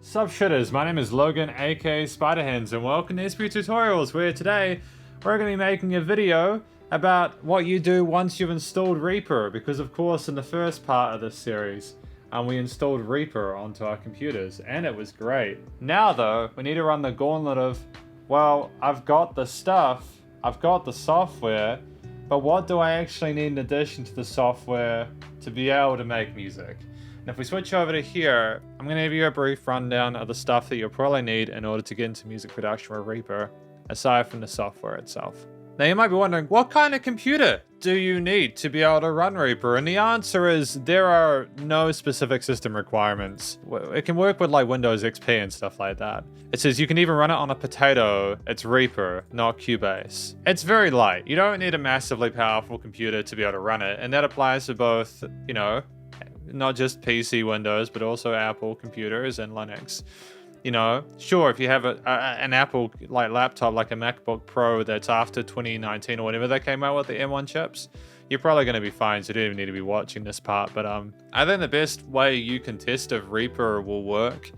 Sup Shredders, my name is Logan aka Spiderhands and welcome to SP Tutorials, where today we're going to be making a video about what you do once you've installed Reaper, because of course in the first part of this series we installed Reaper onto our computers and it was great. Now though, we need to run the gauntlet of, well, I've got the stuff, I've got the software, but what do I actually need in addition to the software to be able to make music? And if we switch over to here, I'm going to give you a brief rundown of the stuff that you'll probably need in order to get into music production with Reaper, aside from the software itself. Now you might be wondering, what kind of computer do you need to be able to run Reaper? And the answer is there are no specific system requirements. It can work with like Windows XP and stuff like that. It says you can even run it on a potato. It's Reaper, not Cubase. It's very light. You don't need a massively powerful computer to be able to run it. And that applies to both, you know, not just PC Windows, but also Apple computers and Linux. You know, sure, if you have an Apple like laptop, like a MacBook Pro that's after 2019 or whatever they came out with the M1 chips, you're probably going to be fine, so you don't even need to be watching this part. But I think the best way you can test if Reaper will work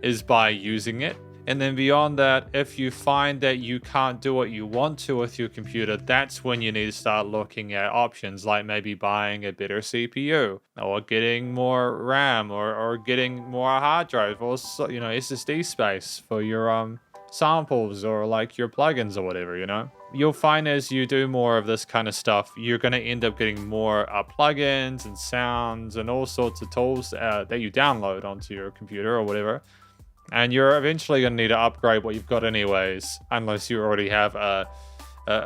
is by using it. And then beyond that, if you find that you can't do what you want to with your computer, that's when you need to start looking at options like maybe buying a better CPU or getting more RAM or getting more hard drive or, you know, SSD space for your samples or like your plugins or whatever, you know. You'll find as you do more of this kind of stuff, you're going to end up getting more plugins and sounds and all sorts of tools that you download onto your computer or whatever. And you're eventually going to need to upgrade what you've got anyways, unless you already have a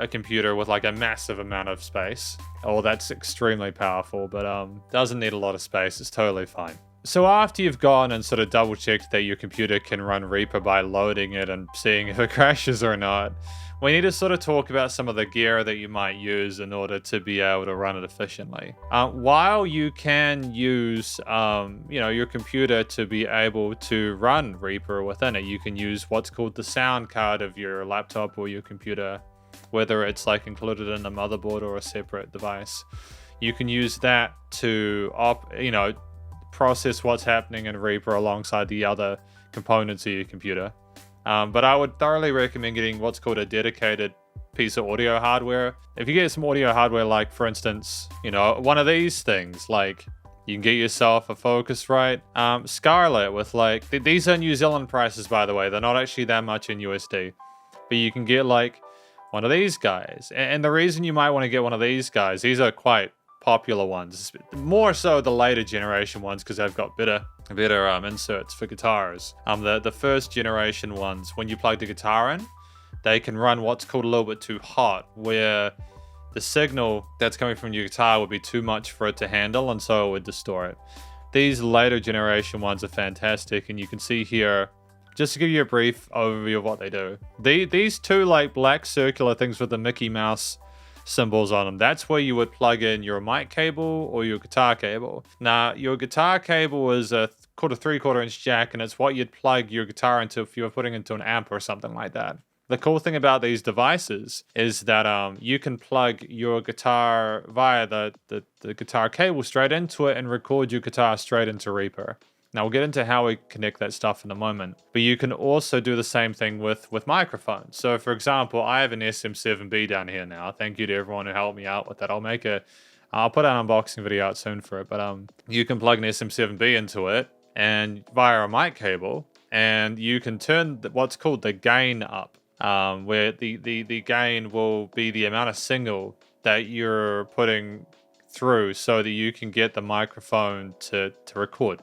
computer with like a massive amount of space. Oh, that's extremely powerful, but doesn't need a lot of space. It's totally fine. So after you've gone and sort of double checked that your computer can run Reaper by loading it and seeing if it crashes or not, we need to sort of talk about some of the gear that you might use in order to be able to run it efficiently. While you can use, you know, your computer to be able to run Reaper within it, you can use what's called the sound card of your laptop or your computer, whether it's like included in a motherboard or a separate device. You can use that to, you know, process what's happening in Reaper alongside the other components of your computer. But I would thoroughly recommend getting what's called a dedicated piece of audio hardware. If you get some audio hardware, like for instance, you know, one of these things, like you can get yourself a Focusrite Scarlett with like, these are New Zealand prices, by the way. They're not actually that much in USD, but you can get like one of these guys. And the reason you might want to get one of these guys, these are quite popular ones, more so the later generation ones, because they've got better inserts for guitars. The first generation ones, when you plug the guitar in, they can run what's called a little bit too hot, where the signal that's coming from your guitar would be too much for it to handle, and so it would distort it. These later generation ones are fantastic, and you can see here, just to give you a brief overview of what they do. These two like black circular things with the Mickey Mouse symbols on them, that's where you would plug in your mic cable or your guitar cable. Now, your guitar cable is called a 3/4 inch jack, and it's what you'd plug your guitar into if you were putting into an amp or something like that. The cool thing about these devices is that you can plug your guitar via the guitar cable straight into it and record your guitar straight into Reaper. Now, we'll get into how we connect that stuff in a moment. But you can also do the same thing with microphones. So, for example, I have an SM7B down here now. Thank you to everyone who helped me out with that. I'll put an unboxing video out soon for it. But you can plug an SM7B into it and via a mic cable, and you can turn what's called the gain up, where the gain will be the amount of signal that you're putting through so that you can get the microphone to record.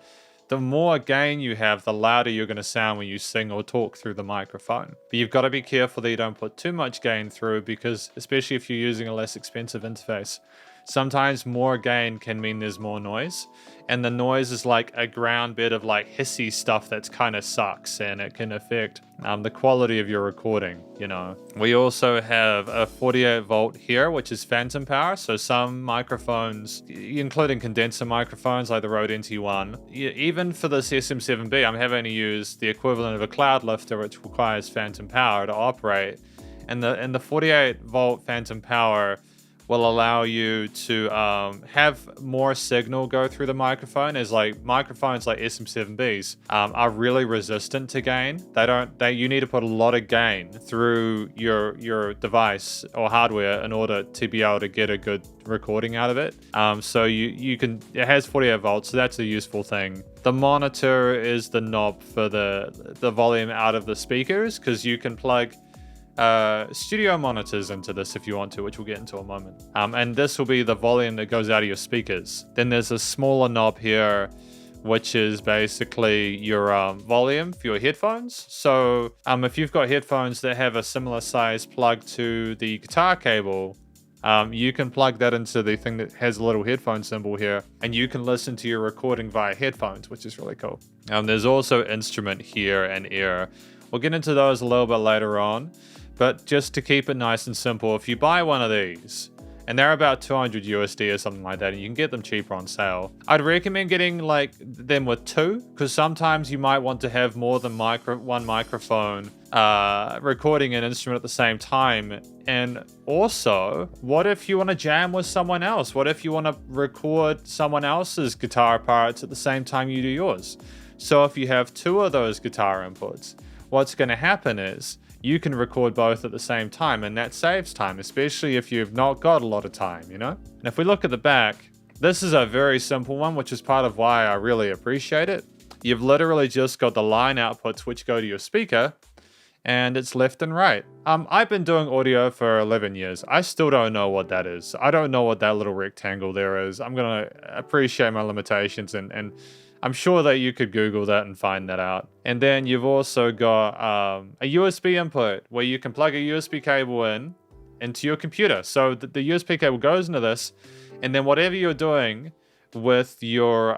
The more gain you have, the louder you're going to sound when you sing or talk through the microphone. But you've got to be careful that you don't put too much gain through, because especially if you're using a less expensive interface, sometimes more gain can mean there's more noise. And the noise is like a ground bit of like hissy stuff that's kind of sucks, and it can affect the quality of your recording, you know. We also have a 48 volt here, which is phantom power. So some microphones, including condenser microphones like the Rode NT1, even for this SM7B, I'm having to use the equivalent of a cloud lifter, which requires phantom power to operate. And the 48 volt phantom power will allow you to have more signal go through the microphone. As like microphones like SM7Bs are really resistant to gain. You need to put a lot of gain through your device or hardware in order to be able to get a good recording out of it. So it has 48 volts, so that's a useful thing. The monitor is the knob for the volume out of the speakers, because you can plug studio monitors into this if you want to, which we'll get into in a moment. And this will be the volume that goes out of your speakers. Then there's a smaller knob here, which is basically your volume for your headphones. So if you've got headphones that have a similar size plug to the guitar cable, you can plug that into the thing that has a little headphone symbol here, and you can listen to your recording via headphones, which is really cool. There's also instrument here and ear. We'll get into those a little bit later on. But just to keep it nice and simple, if you buy one of these, and they're about 200 USD or something like that, and you can get them cheaper on sale, I'd recommend getting like them with two, because sometimes you might want to have more than one microphone recording an instrument at the same time. And also, what if you want to jam with someone else? What if you want to record someone else's guitar parts at the same time you do yours? So if you have two of those guitar inputs, what's going to happen is you can record both at the same time, and that saves time, especially if you've not got a lot of time, you know? And if we look at the back, this is a very simple one, which is part of why I really appreciate it. You've literally just got the line outputs which go to your speaker, and it's left and right. I've been doing audio for 11 years. I still don't know what that is. I don't know what that little rectangle there is. I'm gonna appreciate my limitations, and I'm sure that you could Google that and find that out. And then you've also got a USB input where you can plug a USB cable into your computer. So the USB cable goes into this, and then whatever you're doing with your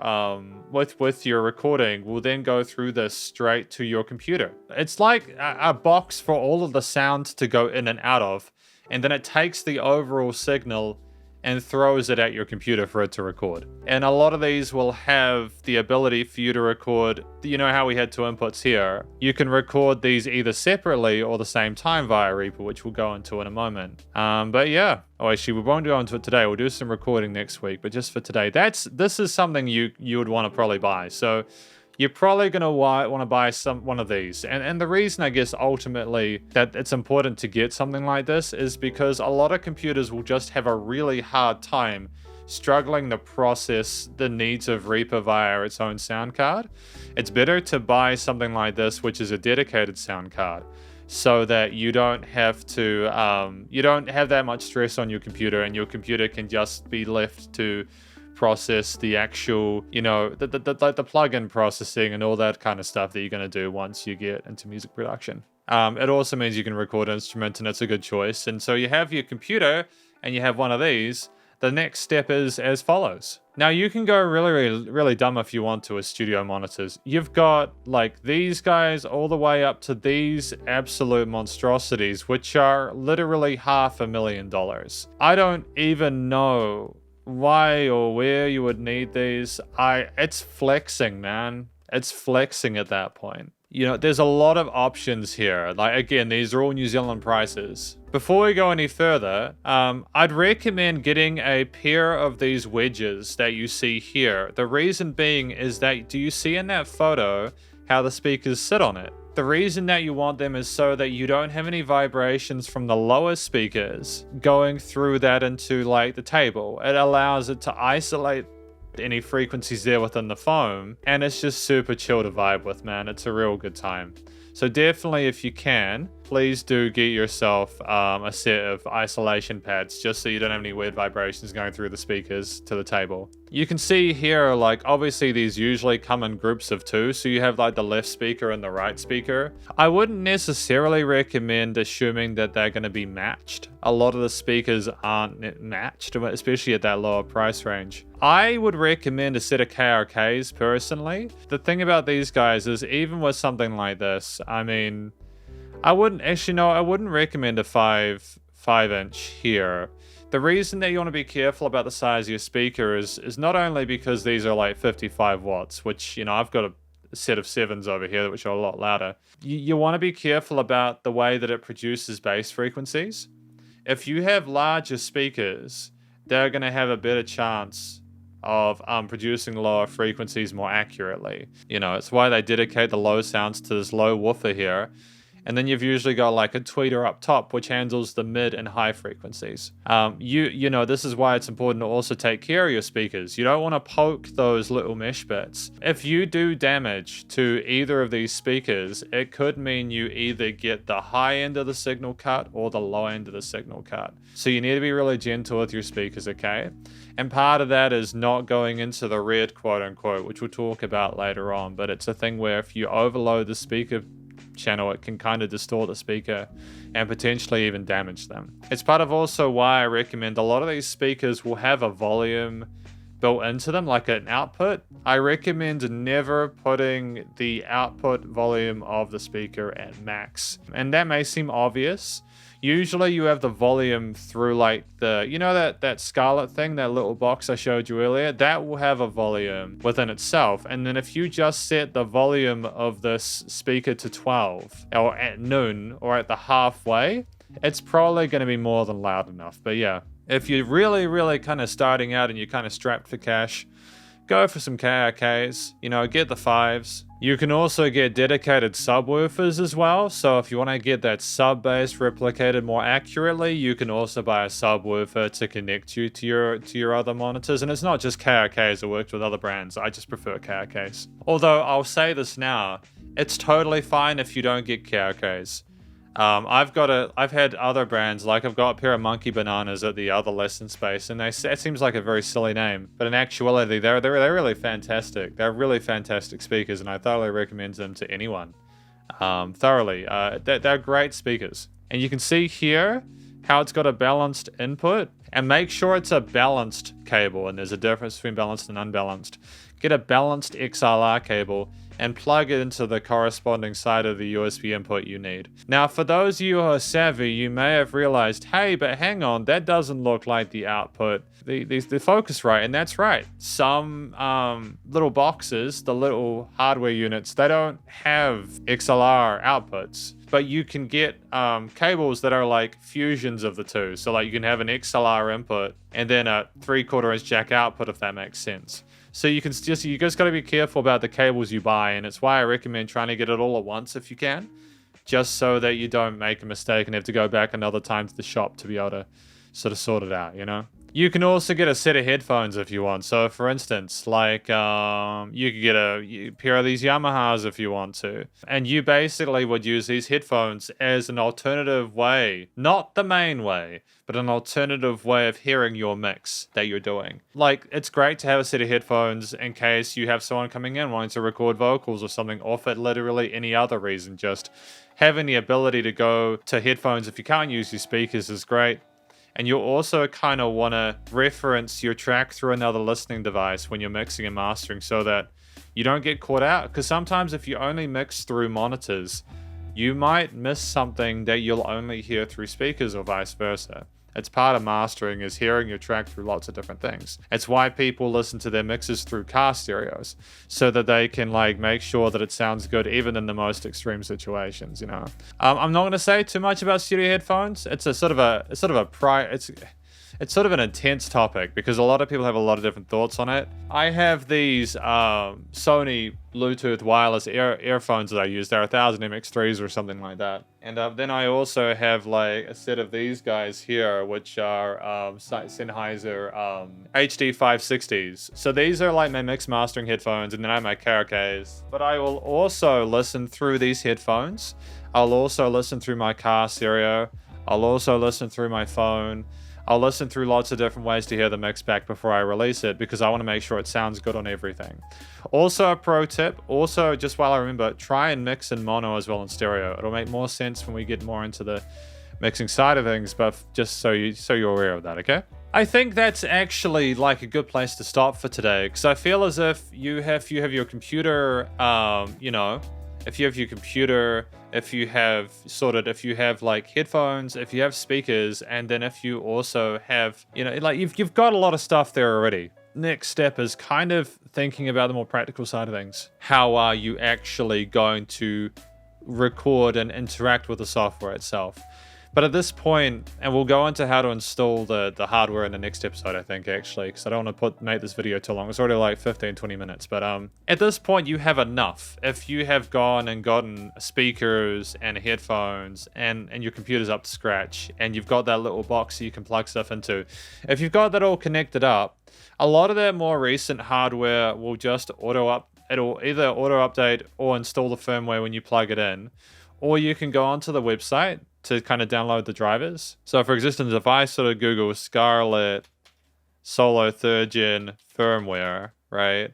with your recording will then go through this straight to your computer. It's like a box for all of the sound to go in and out of, and then it takes the overall signal and throws it at your computer for it to record. And a lot of these will have the ability for you to record, you know how we had two inputs here? You can record these either separately or the same time via Reaper, which we'll go into in a moment. But yeah, actually we won't go into it today. We'll do some recording next week, but just for today, this is something you would want to probably buy. So you're probably going to want to buy one of these. And the reason, I guess, ultimately that it's important to get something like this is because a lot of computers will just have a really hard time struggling to process the needs of Reaper via its own sound card. It's better to buy something like this, which is a dedicated sound card, so that you don't have to, you don't have that much stress on your computer, and your computer can just be left to process the actual, you know, the plugin processing and all that kind of stuff that you're going to do once you get into music production. It also means you can record instruments, and it's a good choice. And so you have your computer and you have one of these. The next step is as follows. Now you can go really dumb if you want to with studio monitors. You've got like these guys all the way up to these absolute monstrosities, which are literally $500,000. I don't even know why or where you would need these. It's flexing, man. It's flexing at that point. You know, there's a lot of options here. Like, again, these are all New Zealand prices. Before we go any further, I'd recommend getting a pair of these wedges that you see here. The reason being is that, do you see in that photo how the speakers sit on it? The reason that you want them is so that you don't have any vibrations from the lower speakers going through that into like the table. It allows it to isolate any frequencies there within the foam, and it's just super chill to vibe with, man. It's a real good time. So definitely, if you can, please do get yourself a set of isolation pads, just so you don't have any weird vibrations going through the speakers to the table. You can see here, like, obviously these usually come in groups of two, so you have like the left speaker and the right speaker. I wouldn't necessarily recommend assuming that they're going to be matched. A lot of the speakers aren't matched, especially at that lower price range. I would recommend a set of KRKs personally. The thing about these guys is, even with something like this, I mean, I wouldn't recommend a 5-inch here. The reason that you want to be careful about the size of your speaker is not only because these are like 55 watts, which, you know, I've got a set of 7s over here which are a lot louder. You want to be careful about the way that it produces bass frequencies. if you have larger speakers, they're going to have a better chance of producing lower frequencies more accurately. You know, it's why they dedicate the low sounds to this low woofer here. And then you've usually got like a tweeter up top, which handles the mid and high frequencies. You know, this is why it's important to also take care of your speakers. You don't want to poke those little mesh bits. If you do damage to either of these speakers, it could mean you either get the high end of the signal cut or the low end of the signal cut. So you need to be really gentle with your speakers, okay? And part of that is not going into the red, quote unquote, which we'll talk about later on. But it's a thing where if you overload the speaker channel, it can kind of distort the speaker and potentially even damage them. It's part of also why I recommend a lot of these speakers will have a volume built into them, like an output. I recommend never putting the output volume of the speaker at max. And that may seem obvious. Usually you have the volume through like the, you know, that Scarlet thing, that little box I showed you earlier, that will have a volume within itself. And then if you just set the volume of this speaker to 12 or at noon or at the halfway, it's probably going to be more than loud enough. But yeah, if you're really kind of starting out and you're kind of strapped for cash, go for some KRKs, you know, get the 5s. You can also get dedicated subwoofers as well. So if you want to get that sub bass replicated more accurately, you can also buy a subwoofer to connect you to your other monitors. And it's not just KRKs, it works with other brands. I just prefer KRKs. Although I'll say this now, it's totally fine if you don't get KRKs. I've had other brands, like I've got a pair of Monkey Bananas at the other lesson space, and it seems like a very silly name, but in actuality, they're really fantastic. They're really fantastic speakers, and I thoroughly recommend them to anyone. They're great speakers. And you can see here how it's got a balanced input, and make sure it's a balanced cable, and there's a difference between balanced and unbalanced. Get a balanced XLR cable and plug it into the corresponding side of the USB input you need. Now, for those of you who are savvy, you may have realized, hey, but hang on, that doesn't look like the output, the Focusrite, and that's right. Some little boxes, the little hardware units, they don't have XLR outputs, but you can get cables that are like fusions of the two. So like you can have an XLR input and then a 3/4 inch jack output, if that makes sense. So you just got to be careful about the cables you buy, and it's why I recommend trying to get it all at once if you can, just so that you don't make a mistake and have to go back another time to the shop to be able to sort of sort it out, you know? You can also get a set of headphones if you want. So for instance, like you could get a pair of these Yamahas if you want to. And you basically would use these headphones as an alternative way, not the main way, but an alternative way of hearing your mix that you're doing. Like, it's great to have a set of headphones in case you have someone coming in wanting to record vocals or something, or for literally any other reason. Just having the ability to go to headphones if you can't use your speakers is great. And you'll also kind of want to reference your track through another listening device when you're mixing and mastering so that you don't get caught out. Because sometimes if you only mix through monitors, you might miss something that you'll only hear through speakers or vice versa. It's part of mastering is hearing your track through lots of different things. It's why people listen to their mixes through car stereos, so that they can like make sure that it sounds good even in the most extreme situations, you know. I'm not going to say too much about studio headphones. It's sort of an intense topic because a lot of people have a lot of different thoughts on it. I have these Sony Bluetooth wireless earphones that I use. They're 1000 MX3s or something like that. And then I also have like a set of these guys here, which are Sennheiser HD 560s. So these are like my mix mastering headphones, and then I have my KRKs. But I will also listen through these headphones. I'll also listen through my car stereo. I'll also listen through my phone. I'll listen through lots of different ways to hear the mix back before I release it because I want to make sure it sounds good on everything. Also a pro tip, also just while I remember, try and mix in mono as well in stereo. It'll make more sense when we get more into the mixing side of things, but just so you're aware of that, okay? I think that's actually like a good place to stop for today because I feel as if you have your computer, you know, if you have your computer, if you have like headphones, if you have speakers, and then if you also have, you know, like you've got a lot of stuff there already. Next step is kind of thinking about the more practical side of things. How are you actually going to record and interact with the software itself? But at this point, and we'll go into how to install the hardware in the next episode, I think, actually, because I don't want to make this video too long. It's already like 15-20 minutes. But at this point, you have enough. If you have gone and gotten speakers and headphones and your computer's up to scratch, and you've got that little box that you can plug stuff into, if you've got that all connected up, a lot of that more recent hardware will just it'll either auto update or install the firmware when you plug it in, or you can go onto the website to kind of download the drivers. So for existing device, sort of Google Scarlett Solo 3rd Gen firmware, right?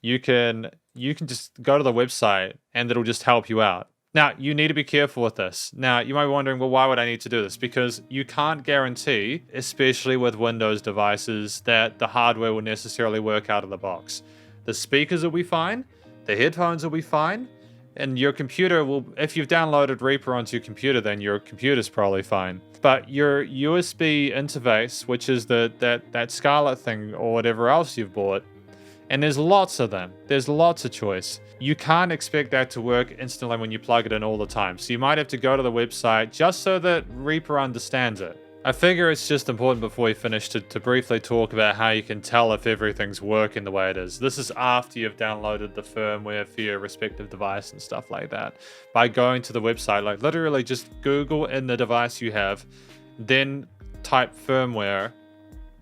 You can just go to the website and it'll just help you out. Now, you need to be careful with this. Now, you might be wondering, well, why would I need to do this? Because you can't guarantee, especially with Windows devices, that the hardware will necessarily work out of the box. The speakers will be fine, the headphones will be fine, and your computer will, if you've downloaded Reaper onto your computer, then your computer's probably fine. But your USB interface, which is that Scarlett thing or whatever else you've bought, and there's lots of them. There's lots of choice. You can't expect that to work instantly when you plug it in all the time. So you might have to go to the website just so that Reaper understands it. I figure it's just important before we finish to briefly talk about how you can tell if everything's working the way it is. This is after you've downloaded the firmware for your respective device and stuff like that. By going to the website, like literally just Google in the device you have, then type firmware,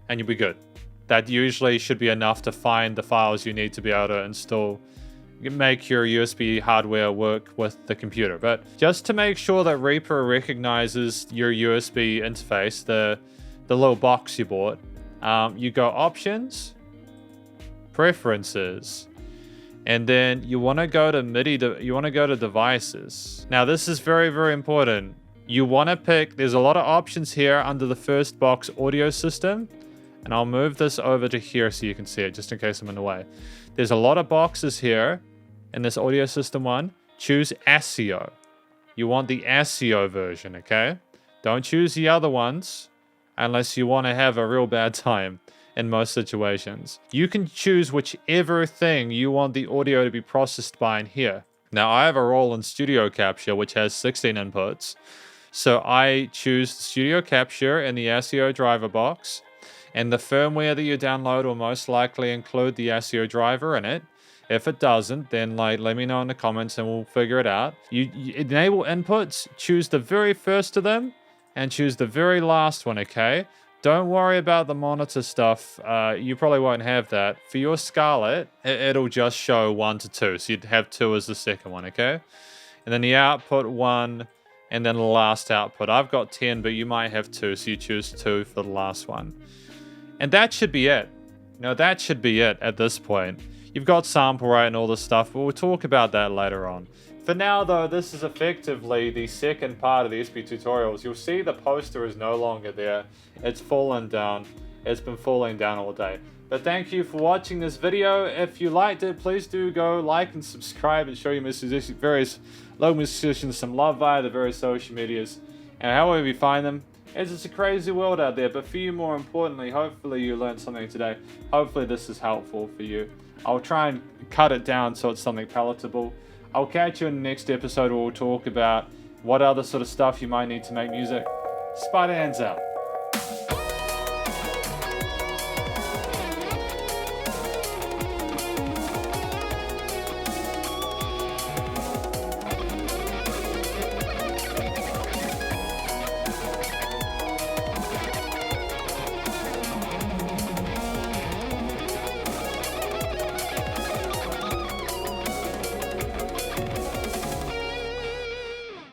and you'll be good. That usually should be enough to find the files you need to be able to install, make your USB hardware work with the computer. But just to make sure that Reaper recognizes your USB interface, the little box you bought, you go Options, Preferences, and then you want to go to you want to go to Devices. Now this is very, very important. You want to pick, there's a lot of options here under the first box, Audio System. And I'll move this over to here so you can see it, just in case I'm in the way. There's a lot of boxes here in this audio system one. Choose ASIO. You want the ASIO version, okay? Don't choose the other ones unless you want to have a real bad time in most situations. You can choose whichever thing you want the audio to be processed by in here. Now, I have a Roland Studio Capture, which has 16 inputs. So I choose the Studio Capture in the ASIO driver box. And the firmware that you download will most likely include the ASIO driver in it. If it doesn't, then let me know in the comments and we'll figure it out. You enable inputs, choose the very first of them, and choose the very last one, okay? Don't worry about the monitor stuff. You probably won't have that. For your Scarlett, it'll just show 1 to 2. So you'd have 2 as the second one, okay? And then the output 1, and then the last output. I've got 10, but you might have 2, so you choose 2 for the last one. And that should be it. That should be it at this point. You've got sample rate and all this stuff, but we'll talk about that later on. For now, though, this is effectively the second part of the SP tutorials. You'll see the poster is no longer there. It's fallen down. It's been falling down all day. But thank you for watching this video. If you liked it, please do go like and subscribe and show your various local musicians some love via the various social medias. And however you find them, as it's a crazy world out there, but for you more importantly, hopefully you learned something today. Hopefully this is helpful for you. I'll try and cut it down so it's something palatable. I'll catch you in the next episode where we'll talk about what other sort of stuff you might need to make music. Spiderhands out.